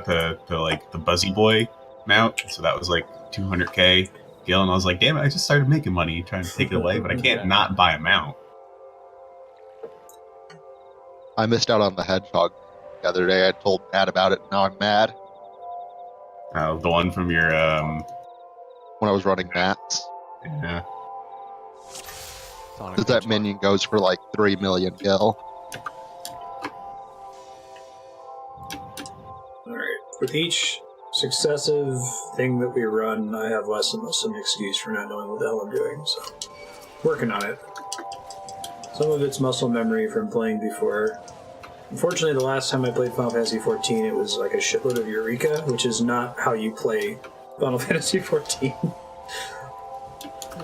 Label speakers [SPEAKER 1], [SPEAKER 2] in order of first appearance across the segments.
[SPEAKER 1] got the Buzzy Boy mount, so that was like 200k gil, and I was like, damn it, I just started making money trying to take it away, but I can't not buy a mount.
[SPEAKER 2] I missed out on the hedgehog the other day. I told Matt about it, and now I'm mad.
[SPEAKER 1] The one from your
[SPEAKER 2] when I was running Matt's.
[SPEAKER 1] Yeah.
[SPEAKER 2] Because that minion goes for like 3 million gil.
[SPEAKER 3] Alright. With each successive thing that we run, I have less and less of an excuse for not knowing what the hell I'm doing, so working on it. Some of it's muscle memory from playing before. Unfortunately, the last time I played Final Fantasy XIV, it was like a shitload of Eureka, which is not how you play Final Fantasy XIV.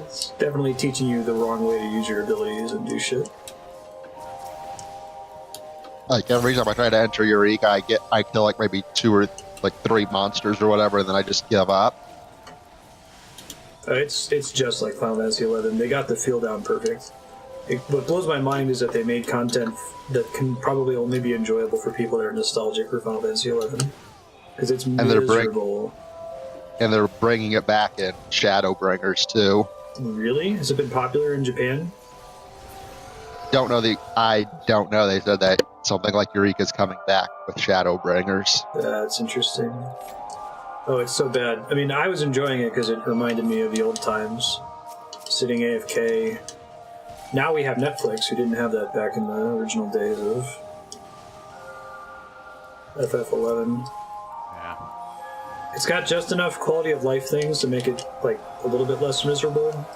[SPEAKER 3] It's definitely teaching you the wrong way to use your abilities and do shit.
[SPEAKER 2] Like every time I try to enter Eureka, I kill like maybe 2 or like 3 monsters or whatever, and then I just give up.
[SPEAKER 3] It's just like Final Fantasy XI. They got the feel down perfect. What blows my mind is that they made content that can probably only be enjoyable for people that are nostalgic for Final Fantasy XI. Because it's miserable.
[SPEAKER 2] And they're bringing it back in Shadowbringers too.
[SPEAKER 3] Really? Has it been popular in Japan?
[SPEAKER 2] I don't know. They said that something like Eureka's coming back with Shadowbringers.
[SPEAKER 3] That's interesting. Oh, it's so bad. I mean, I was enjoying it because it reminded me of the old times. Sitting AFK. Now we have Netflix. We didn't have that back in the original days of FF11.
[SPEAKER 4] Yeah.
[SPEAKER 3] It's got just enough quality of life things to make it like a little bit less miserable.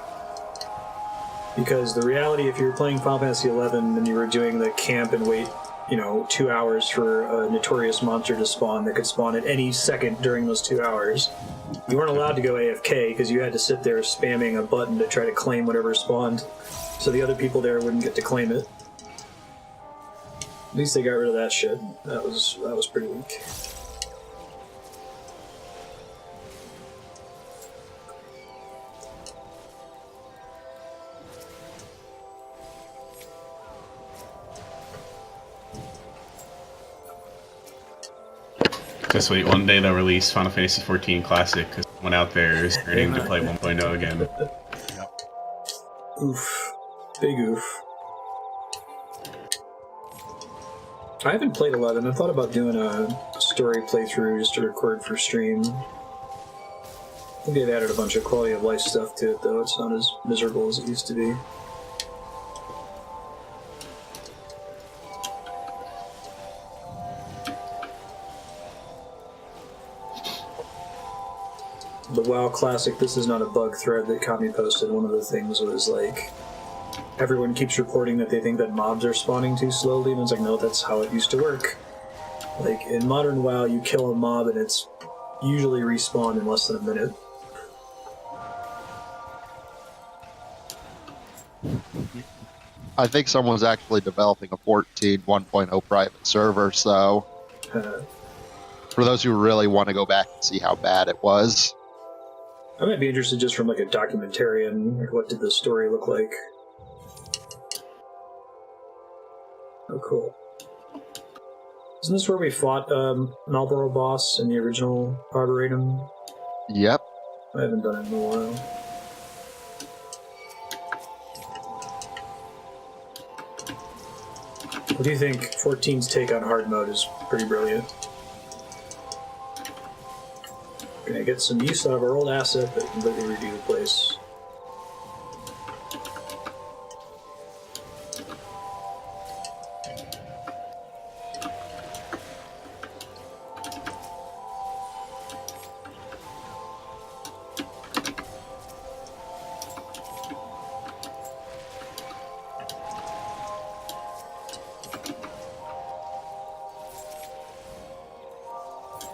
[SPEAKER 3] Because the reality, if you were playing Final Fantasy XI and you were doing the camp and wait, 2 hours for a notorious monster to spawn that could spawn at any second during those 2 hours, you weren't allowed to go AFK because you had to sit there spamming a button to try to claim whatever spawned, so the other people there wouldn't get to claim it. At least they got rid of that shit. That was pretty weak.
[SPEAKER 1] Just wait, one day they'll release Final Fantasy XIV Classic, because someone out there is starting to play 1.0 again.
[SPEAKER 4] Yep.
[SPEAKER 3] Oof. Big oof. I haven't played 11. I thought about doing a story playthrough just to record for stream. I think they've added a bunch of quality of life stuff to it, though. It's not as miserable as it used to be. The WoW Classic, this is not a bug thread that Kami posted. One of the things was like, everyone keeps reporting that they think that mobs are spawning too slowly, and it's like, no, that's how it used to work. Like, in modern WoW, you kill a mob and it's usually respawned in less than a minute.
[SPEAKER 2] I think someone's actually developing a 1.0 private server, so for those who really want to go back and see how bad it was.
[SPEAKER 3] I might be interested just from like a documentarian, like what did the story look like? Oh, cool. Isn't this where we fought Marlboro boss in the original Arboretum?
[SPEAKER 2] Yep.
[SPEAKER 3] I haven't done it in a while. What do you think? 14's take on hard mode is pretty brilliant. Gonna get some use out of our old asset, but completely redo the place.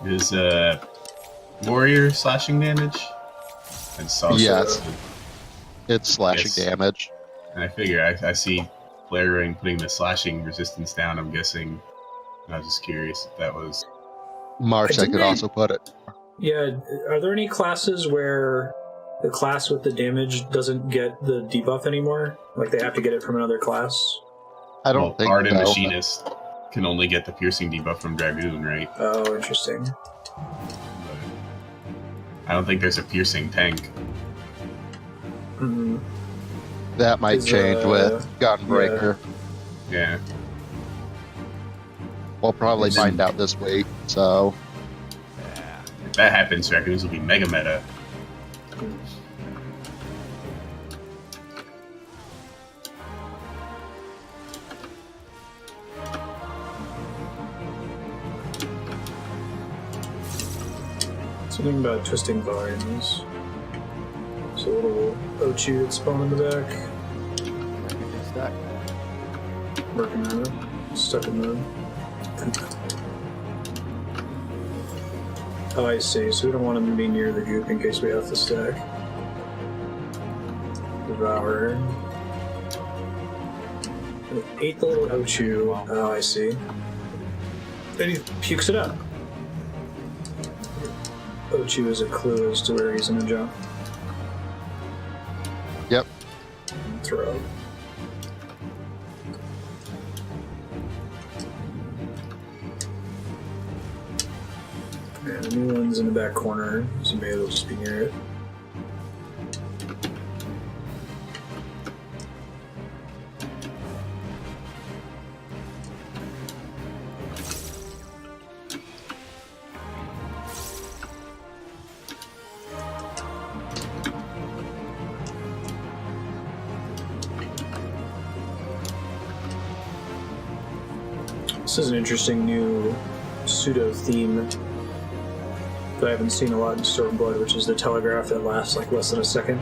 [SPEAKER 1] Is warrior slashing damage? And
[SPEAKER 2] yes. It's slashing damage.
[SPEAKER 1] And I figure I see Flare Ring putting the slashing resistance down, I'm guessing. I was just curious if that was...
[SPEAKER 2] Marstead could also put it.
[SPEAKER 3] Yeah, are there any classes where the class with the damage doesn't get the debuff anymore? Like they have to get it from another class?
[SPEAKER 2] I don't think
[SPEAKER 1] Bard and
[SPEAKER 2] so.
[SPEAKER 1] Machinist can only get the piercing debuff from Dragoon, right?
[SPEAKER 3] Oh, interesting.
[SPEAKER 1] I don't think there's a piercing tank.
[SPEAKER 3] Mm-hmm.
[SPEAKER 2] That might change with Gunbreaker.
[SPEAKER 1] Yeah.
[SPEAKER 2] We'll probably find out this week, so...
[SPEAKER 1] If that happens, Raccoons will be mega meta.
[SPEAKER 3] Something about twisting vines. There's a little Ochu that spawned in the back. Working on it. Stuck in the... Oh, I see. So we don't want him to be near the goop in case we have to stack. Devour. Ate the little Ochu. Oh, I see. Then he pukes it up. Ochu is a clue as to where he's gonna jump.
[SPEAKER 2] Yep.
[SPEAKER 3] And throw. And the new one's in the back corner, so maybe it'll just be near it. This is an interesting new pseudo theme that I haven't seen a lot in Stormblood, which is the telegraph that lasts like less than a second.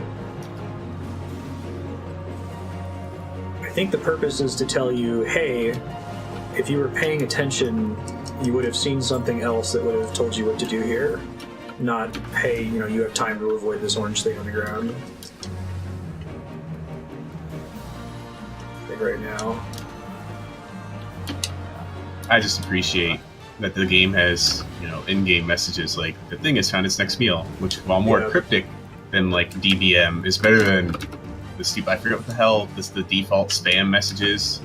[SPEAKER 3] I think the purpose is to tell you, hey, if you were paying attention, you would have seen something else that would have told you what to do here. Not, hey, you have time to avoid this orange thing on the ground. Like right now.
[SPEAKER 1] I just appreciate that the game has, in-game messages like the thing has found its next meal, which, while more cryptic than like DBM, is better than the stupid. I forget what the hell the default spam messages.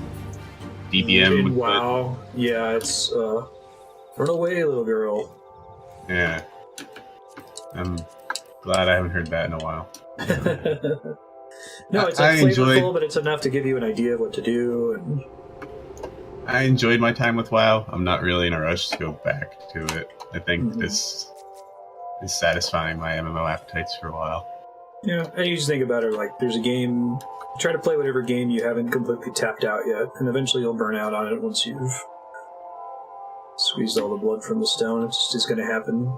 [SPEAKER 1] DBM.
[SPEAKER 3] Wow. Yeah, it's run away, little girl.
[SPEAKER 1] Yeah. I'm glad I haven't heard that in a while.
[SPEAKER 3] No, it's flavorful, but it's enough to give you an idea of what to do. And
[SPEAKER 1] I enjoyed my time with WoW. I'm not really in a rush to go back to it. I think this is satisfying my MMO appetites for a while.
[SPEAKER 3] Yeah, and you just think about it like there's a game. Try to play whatever game you haven't completely tapped out yet, and eventually you'll burn out on it once you've squeezed all the blood from the stone. It's just going to happen.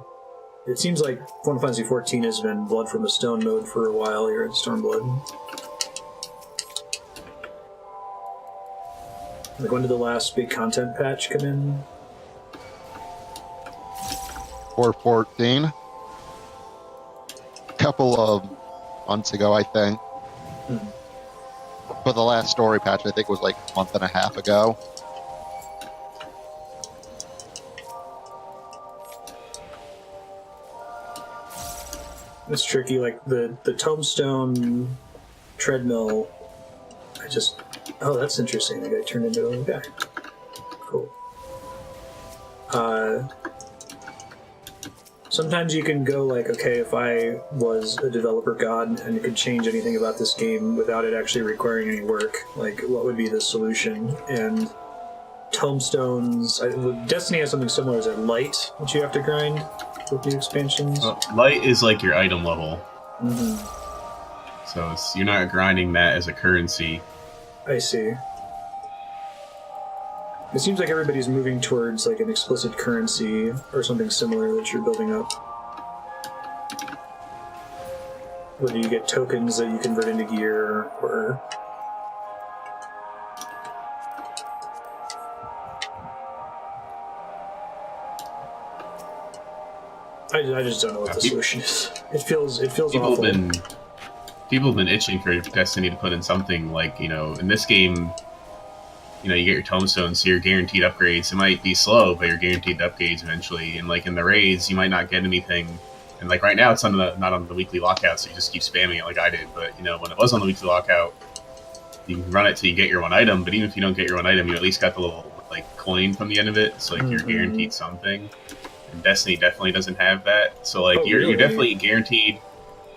[SPEAKER 3] It seems like Final Fantasy XIV has been blood from the stone mode for a while here at Stormblood. Like, when did the last big content patch come in?
[SPEAKER 2] 414. A couple of months ago, I think. But the last story patch, I think, was like a month and a half ago.
[SPEAKER 3] It's tricky, like the tombstone treadmill, oh, that's interesting, the guy turned into a guy. Cool. Sometimes you can go like, okay, if I was a developer god and could change anything about this game without it actually requiring any work, like, what would be the solution? And tombstones, Destiny has something similar. Is it light that you have to grind with the expansions?
[SPEAKER 1] Well, light is like your item level.
[SPEAKER 3] Mm-hmm.
[SPEAKER 1] So you're not grinding that as a currency.
[SPEAKER 3] I see. It seems like everybody's moving towards like an explicit currency or something similar that you're building up. Whether you get tokens that you convert into gear or... I just don't know what the solution is. It feels awful.
[SPEAKER 1] People have been itching for Destiny to put in something like, in this game, you get your tombstones, so you're guaranteed upgrades. It might be slow, but you're guaranteed upgrades eventually. And like in the raids, you might not get anything. And like right now, it's not on the weekly lockout, so you just keep spamming it like I did. But when it was on the weekly lockout, you can run it till you get your one item. But even if you don't get your one item, you at least got the little like coin from the end of it, so like you're guaranteed something. And Destiny definitely doesn't have that. So like
[SPEAKER 3] Oh,
[SPEAKER 1] you're
[SPEAKER 3] really?
[SPEAKER 1] definitely guaranteed.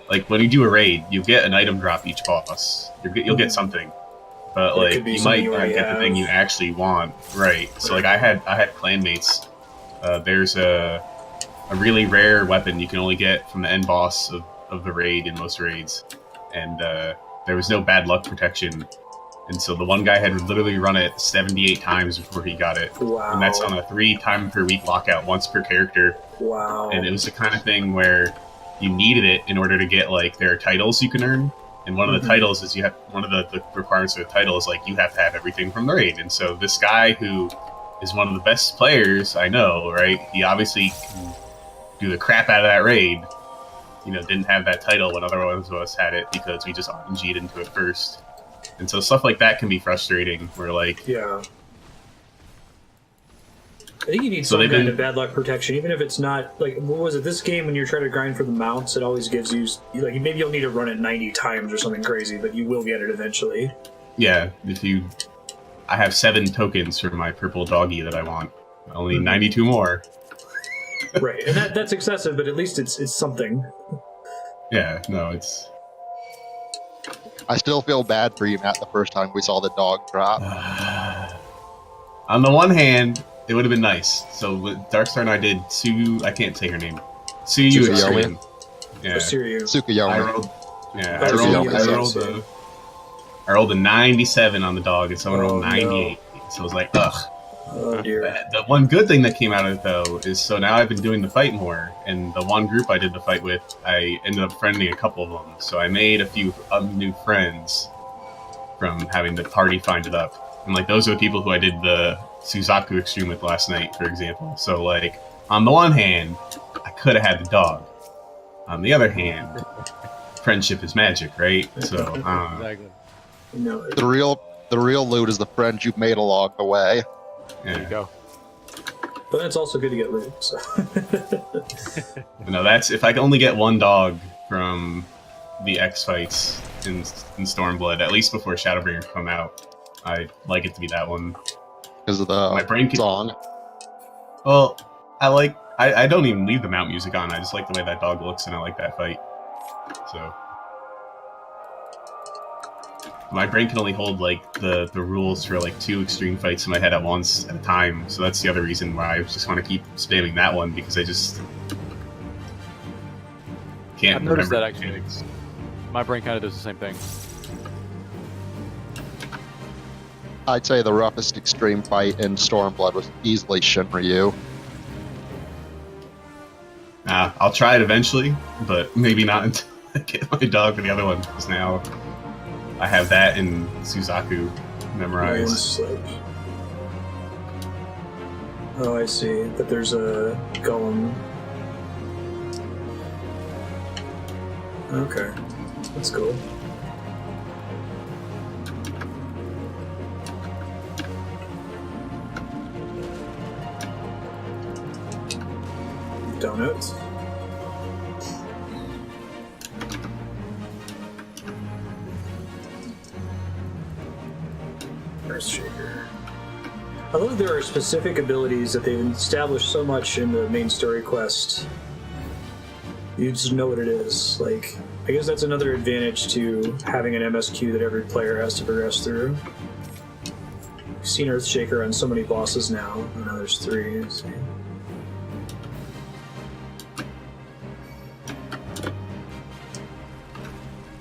[SPEAKER 1] Like when you do a raid, you get an item drop each boss. You'll get something, but
[SPEAKER 3] But it could
[SPEAKER 1] like
[SPEAKER 3] be
[SPEAKER 1] you
[SPEAKER 3] something
[SPEAKER 1] might
[SPEAKER 3] you
[SPEAKER 1] not
[SPEAKER 3] already
[SPEAKER 1] get the thing
[SPEAKER 3] have.
[SPEAKER 1] you actually want. Right. So like I had clanmates. There's a really rare weapon you can only get from the end boss of the raid in most raids, and there was no bad luck protection. And so the one guy had literally run it 78 times before he got it.
[SPEAKER 3] Wow.
[SPEAKER 1] And that's on a 3 time per week lockout, once per character.
[SPEAKER 3] Wow.
[SPEAKER 1] And it was the kind of thing where you needed it in order to get, like, there are titles you can earn. And one of the titles is one of the requirements of the title is, like, you have to have everything from the raid. And so this guy who is one of the best players I know, right? He obviously can do the crap out of that raid. You know, didn't have that title when other ones of us had it because we just RNG'd into it first. And so stuff like that can be frustrating. Where like,
[SPEAKER 3] yeah, I think you need some kind of bad luck protection, even if it's not like what was it? This game when you're trying to grind for the mounts, it always gives you like maybe you'll need to run it 90 times or something crazy, but you will get it eventually.
[SPEAKER 1] Yeah, I have 7 tokens for my purple doggy that I want. Only 92 more.
[SPEAKER 3] Right, and that's excessive, but at least it's something.
[SPEAKER 1] Yeah, no, it's.
[SPEAKER 2] I still feel bad for you, Matt, the first time we saw the dog drop.
[SPEAKER 1] On the one hand, it would have been nice. So with Darkstar and I did I can't say her name.
[SPEAKER 2] Tsukuyomi.
[SPEAKER 1] Yeah.
[SPEAKER 2] Tsukuyomi.
[SPEAKER 1] I rolled a 97 on the dog, and someone rolled 98. No. So I was like, ugh.
[SPEAKER 3] Oh dear.
[SPEAKER 1] The one good thing that came out of it, though, is so now I've been doing the fight more, and the one group I did the fight with, I ended up friending a couple of them. So I made a few new friends from having the party find it up. And, like, those are the people who I did the Suzaku extreme with last night, for example. So, like, on the one hand, I could have had the dog. On the other hand, friendship is magic, right? So,
[SPEAKER 4] Exactly.
[SPEAKER 3] No,
[SPEAKER 2] The real loot is the friends you've made along the way.
[SPEAKER 4] There you go.
[SPEAKER 3] but it's also good to get loot. So.
[SPEAKER 1] No, that's if I can only get one dog from the X fights in Stormblood, at least before Shadowbringer come out. I like it to be that one.
[SPEAKER 2] Because of the
[SPEAKER 1] My brain can,
[SPEAKER 2] song.
[SPEAKER 1] Well, I don't even leave the mount music on. I just like the way that dog looks, and I like that fight. So my brain can only hold like the rules for like 2 extreme fights in my head at once at a time. So that's the other reason why I just want to keep spamming that one, because I just can't
[SPEAKER 4] I've noticed
[SPEAKER 1] remember
[SPEAKER 4] that actually. My brain kind of does the same thing.
[SPEAKER 2] I'd say the roughest extreme fight in Stormblood was easily Shinryu.
[SPEAKER 1] I'll try it eventually, but maybe not until I get my dog for the other one, because now I have that in Suzaku memorized.
[SPEAKER 3] Oh, I see. But there's a golem. Okay, that's cool. Donuts. Earthshaker. I love there are specific abilities that they've established so much in the main story quest. You just know what it is. Like, I guess that's another advantage to having an MSQ that every player has to progress through. I've seen Earthshaker on so many bosses now. Now there's 3. Let's see.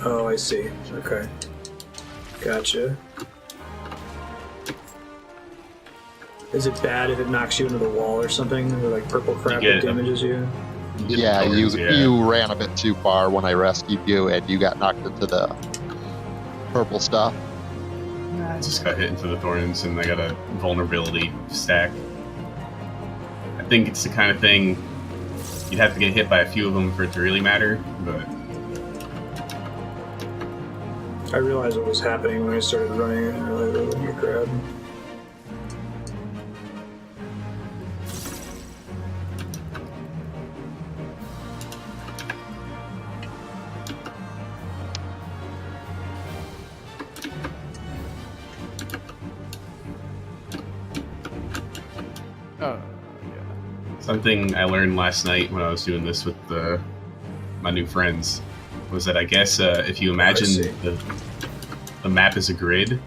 [SPEAKER 3] Oh, I see. Okay. Gotcha. Is it bad if it knocks you into the wall or something? Or like purple crap that damages you?
[SPEAKER 2] Yeah, you ran a bit too far when I rescued you, and you got knocked into the purple stuff.
[SPEAKER 1] I just got hit into the thorns, and I got a vulnerability stack. I think it's the kind of thing you'd have to get hit by a few of them for it to really matter, but
[SPEAKER 3] I realized what was happening when I started running and I realized I wouldn't get grabbed.
[SPEAKER 4] Oh, yeah.
[SPEAKER 1] so One thing I learned last night when I was doing this with my new friends was that I guess if you imagine the map as a grid,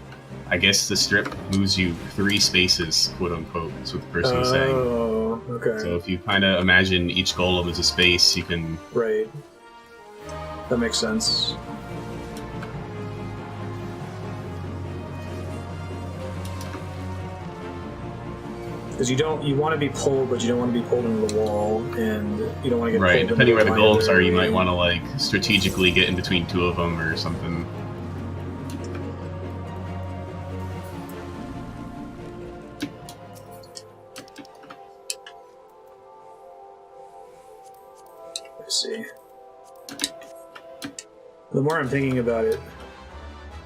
[SPEAKER 1] I guess the strip moves you 3 spaces, quote unquote. That's what the person was saying.
[SPEAKER 3] Oh, okay.
[SPEAKER 1] So if you kind of imagine each golem as a space, you can...
[SPEAKER 3] Right. That makes sense. Because you want to be pulled, but you don't want to be pulled into the wall, and you don't want to get
[SPEAKER 1] right.
[SPEAKER 3] pulled
[SPEAKER 1] Depending where the golems are, you
[SPEAKER 3] way.
[SPEAKER 1] might want to like strategically get in between 2 of them or something.
[SPEAKER 3] Let's see. The more I'm thinking about it,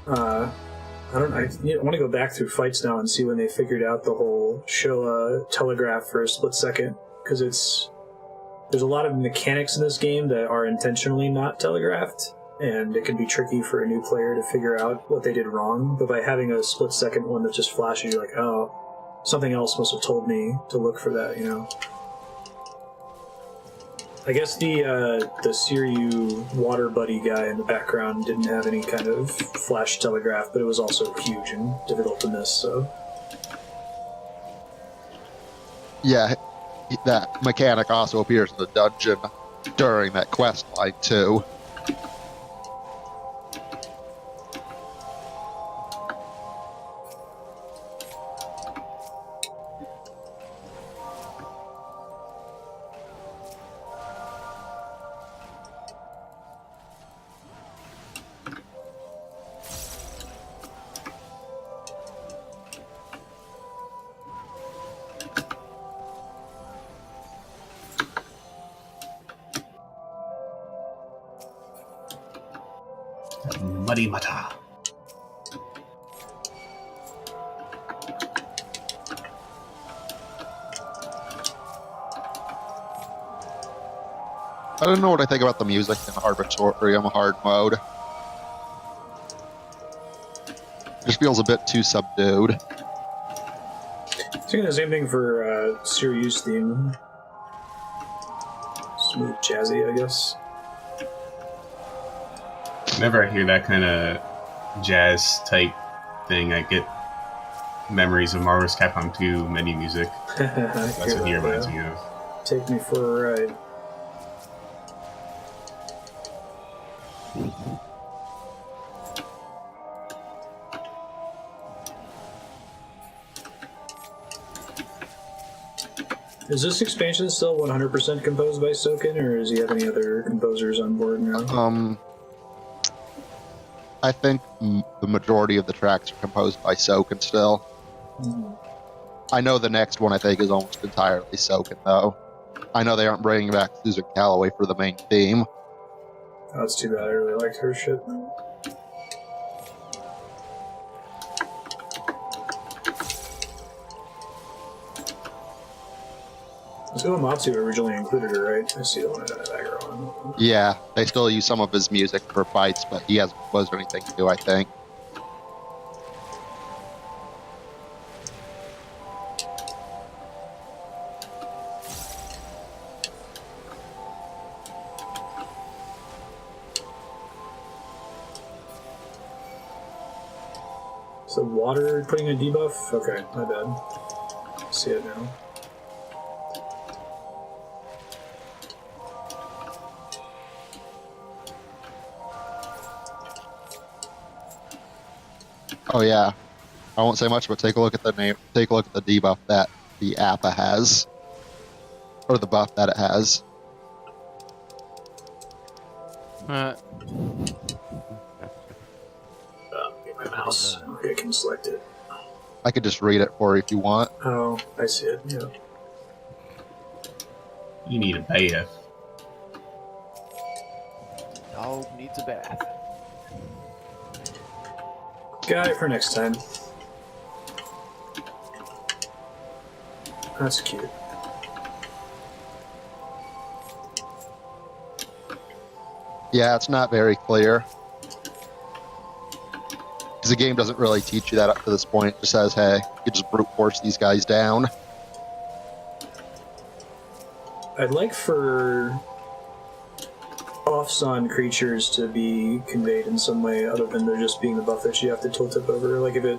[SPEAKER 3] I want to go back through fights now and see when they figured out the whole show a telegraph for a split second, because there's a lot of mechanics in this game that are intentionally not telegraphed, and it can be tricky for a new player to figure out what they did wrong. But by having a split second one that just flashes, you're like, oh, something else must have told me to look for that, you know. I guess the Siryu water buddy guy in the background didn't have any kind of flash telegraph, but it was also huge and difficult to miss, so...
[SPEAKER 2] Yeah, that mechanic also appears in the dungeon during that quest line, too.
[SPEAKER 1] Muddy Mata.
[SPEAKER 2] I don't know what I think about the music in Arboretum hard mode. It just feels a bit too subdued.
[SPEAKER 3] I think the same thing for Siryu's theme. Smooth, jazzy, I guess.
[SPEAKER 1] Whenever I hear that kind of jazz type thing, I get memories of Marvel vs. Capcom 2 menu music. That's what he reminds me of.
[SPEAKER 3] Take me for a ride. Is this expansion still 100% composed by Soken, or does he have any other composers on board now?
[SPEAKER 2] I think the majority of the tracks are composed by Soken still. I know the next one, I think, is almost entirely Soken, though. I know they aren't bringing back Susan Calloway for the main theme.
[SPEAKER 3] Oh, that's too bad. I really liked her shit. Uematsu originally included her, right? I see the one I got that girl on.
[SPEAKER 2] Yeah, they still use some of his music for fights, but he hasn't composed anything new, I think.
[SPEAKER 3] So water putting a debuff? Okay, my bad. See it now.
[SPEAKER 2] Oh yeah, I won't say much, but take a look at the name. Take a look at the debuff that the Appa has, or the buff that it has.
[SPEAKER 3] Get my mouse. Okay, I can select it.
[SPEAKER 2] I could just read it for you if you want.
[SPEAKER 3] Oh, I see it. Yeah.
[SPEAKER 1] You need a bath.
[SPEAKER 4] Dog needs a bath.
[SPEAKER 3] Got it for next time. That's cute.
[SPEAKER 2] Yeah, it's not very clear. Because the game doesn't really teach you that up to this point. It just says, hey, you just brute force these guys down.
[SPEAKER 3] I'd like for offs on creatures to be conveyed in some way other than there just being the buff that you have to tilt it over. Like if it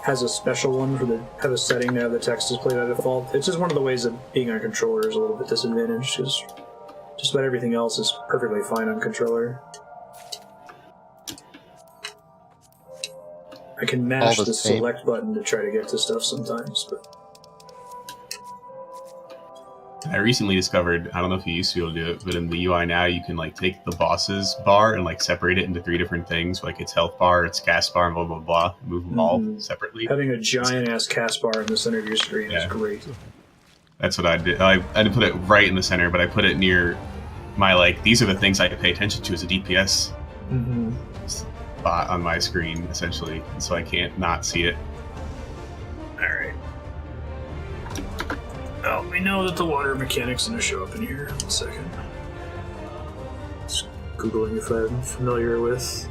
[SPEAKER 3] has a special one for the have a setting to have the text displayed by default. It's just one of the ways that being on controller is a little bit disadvantaged, because just about everything else is perfectly fine on controller. I can mash the select button to try to get to stuff sometimes, but
[SPEAKER 1] I recently discovered, I don't know if you used to be able to do it, but in the UI now you can like take the boss's bar and like separate it into 3 different things, like its health bar, its cast bar, and blah blah blah. Move them all separately.
[SPEAKER 3] Having a giant ass cast bar in the center of your screen is great.
[SPEAKER 1] That's what I did. I didn't put it right in the center, but I put it near my like. These are the things I pay attention to as a DPS spot on my screen, essentially, so I can't not see it.
[SPEAKER 3] All right. Oh, we know that the water mechanic's going to show up in here. 1 second. Just Googling if I'm familiar with.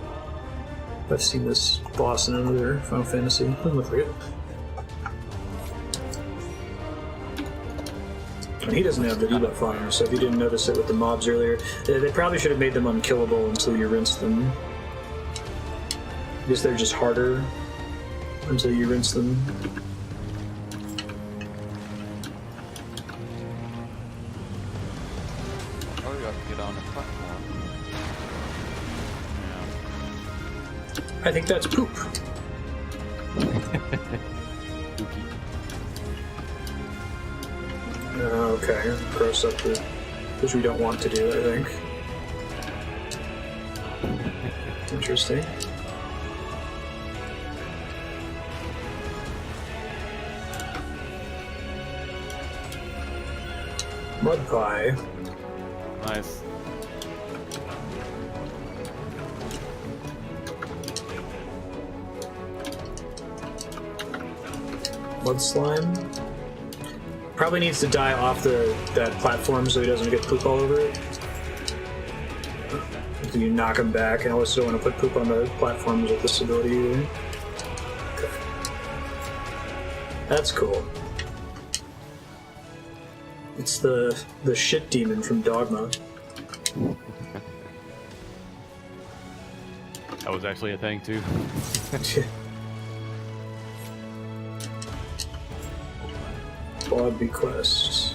[SPEAKER 3] I've seen this boss in another Final Fantasy. Doesn't look like it. And he doesn't have the debuff on him, so if you didn't notice it with the mobs earlier, they probably should have made them unkillable until you rinse them. I guess they're just harder until you rinse them. I think that's poop. Okay, gross up the... which we don't want to do, I think. Interesting. Mud pie.
[SPEAKER 4] Nice.
[SPEAKER 3] Mud slime. Probably needs to die off that platform so he doesn't get poop all over it. So you knock him back, and I also don't want to put poop on the platforms with this ability either. Okay. That's cool. It's the shit demon from Dogma.
[SPEAKER 4] That was actually a thing too.
[SPEAKER 3] Quad bequests.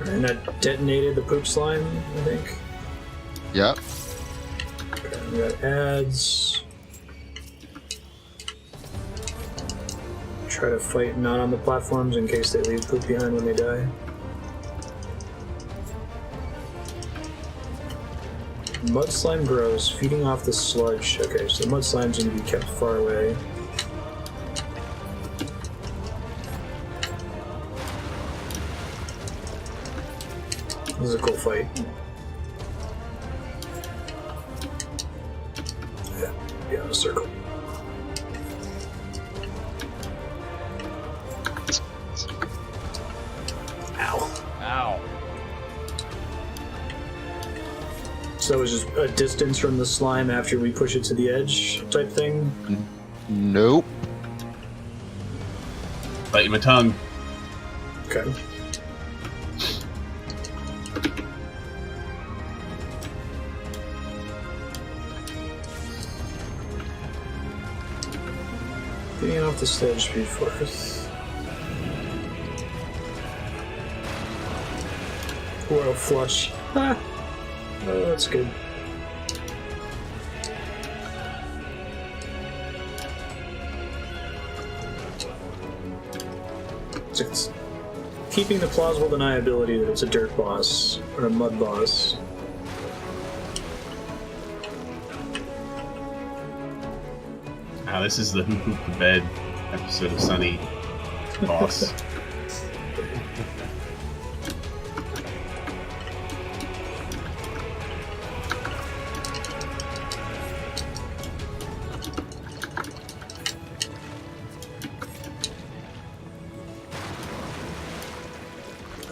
[SPEAKER 3] And that detonated the poop slime, I think.
[SPEAKER 2] Yep.
[SPEAKER 3] Okay, we got ads. Try to fight not on the platforms in case they leave poop behind when they die. Mud slime grows, feeding off the sludge. Okay, so mud slime's going to be kept far away. This is a cool fight. Yeah, in a circle. Ow.
[SPEAKER 4] Ow.
[SPEAKER 3] So it was just a distance from the slime after we push it to the edge type thing?
[SPEAKER 2] Nope.
[SPEAKER 1] Bite my tongue.
[SPEAKER 3] Okay. Getting off the stage speed force. Royal flush. Ah! Oh, that's good. It's keeping the plausible deniability that it's a dirt boss or a mud boss.
[SPEAKER 1] This is the Who Pooped the Bed episode of Sunny boss.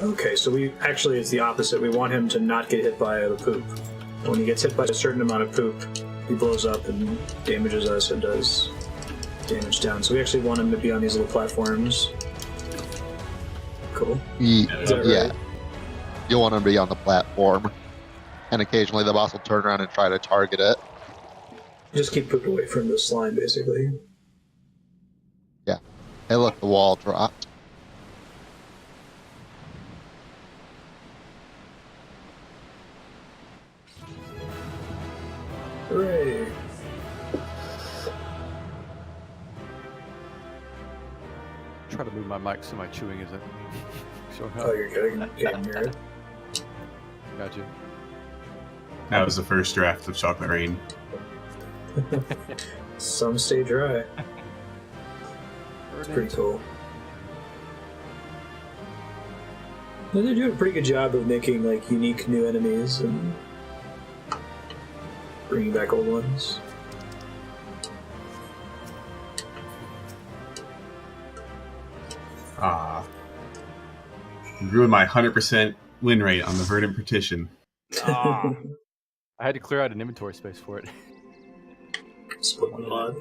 [SPEAKER 3] Okay, so it's the opposite. We want him to not get hit by the poop. When he gets hit by a certain amount of poop, he blows up and damages us and does damage down. So we actually want him to be on these little platforms. Cool. Is that
[SPEAKER 2] Yeah.
[SPEAKER 3] right?
[SPEAKER 2] You'll want them to be on the platform. And occasionally the boss will turn around and try to target it.
[SPEAKER 3] Just keep poop away from the slime, basically.
[SPEAKER 2] Yeah. Hey, look, the wall dropped.
[SPEAKER 3] Hooray!
[SPEAKER 4] Try to move my mic so my chewing isn't showing up.
[SPEAKER 3] Oh, you're kidding. Getting near it.
[SPEAKER 4] Gotcha.
[SPEAKER 1] That was the first draft of Chocolate Rain.
[SPEAKER 3] Some stay dry. It's pretty cool. And they do a pretty good job of making like unique new enemies and bringing back old ones.
[SPEAKER 1] Ah. You ruined my 100% win rate on the Verdant Petition.
[SPEAKER 4] Ah. I had to clear out an inventory space for it.
[SPEAKER 3] Split one mod.